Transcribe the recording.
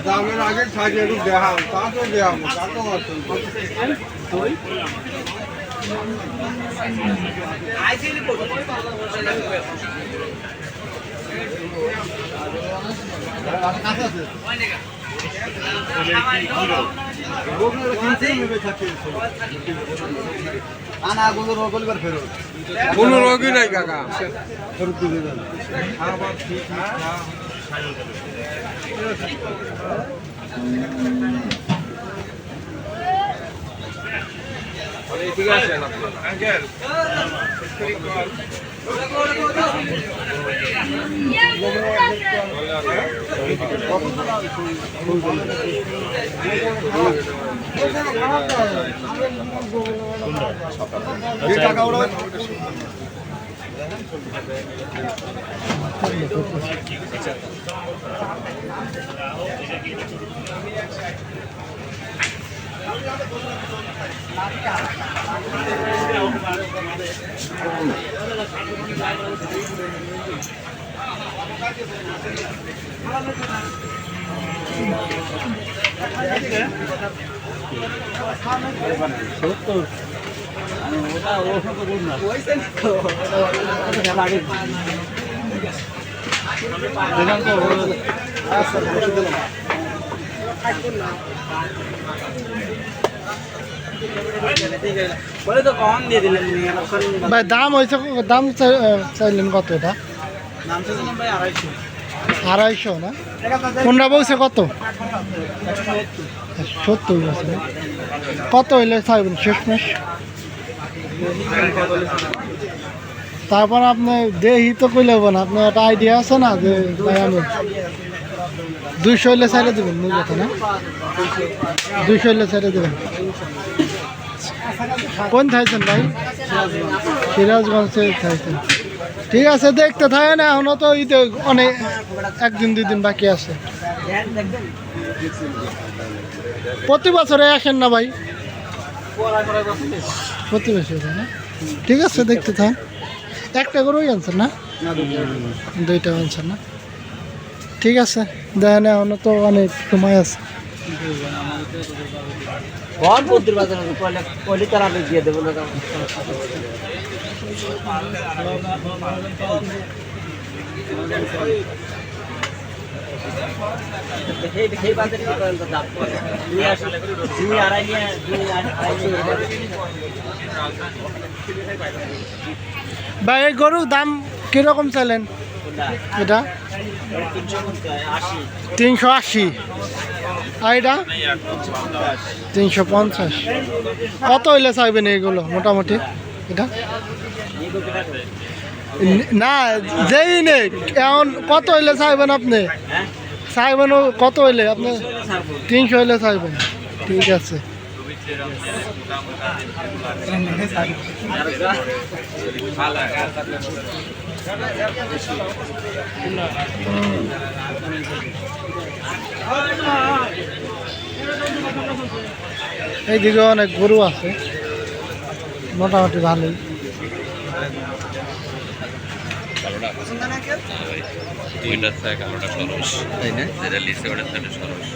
দামের আগে ছাড়িয়ে একটু দেখাও, তা তো দেখাবো, তা তো কোনো রোগই নাই কাকা, ফেরত দিলে ঠিক আছে ভাই দাম হয়েছে, দাম চাইলেন কত? এটা আড়াইশো না? কোনটা বলছে কত? 70 বলছে। কত হইলে চাইবেন শেষমেশ? তারপর আপনি দেহি তো কইলে হবো না, আপনার একটা আইডিয়া আছে না যে ভাই আমি 200 হইলে চাইলে দেবেন? মূল কথা না, 200 হইলে চাইলে দেবেন। কোন থাইছেন ভাই? সিরাজগঞ্জে থাইছেন। ঠিক আছে, দেখতে থাকে না, এখনো তো ঈদে অনেক 1 দিন 2 দিন বাকি আছে। প্রতি বছরে আসেন না ভাই? প্রতি বছর না? ঠিক আছে, দেখতে থাক। একটা গরুই আনছেন না? 2টা আনছেন না? ঠিক আছে, দেখেন এখনো তো অনেক সময় আছে। ভাই এই গরুর দাম কিরকম চাইলেন? এটা 380, আর এটা 350। কত হইলে চাইবেন এইগুলো মোটামুটি? এটা না, যেই নেই এখন কত হইলে চাইবেন আপনি? চাইবেন কত হইলে আপনি? 300 হইলে চাইবেন। ঠিক আছে, এইদিকে অনেক গরু আছে, মোটামুটি ভালোই। দুইটা থাকে কালোটা সরস, তাই না? যেটা লিসে ওটা থাকে সরস।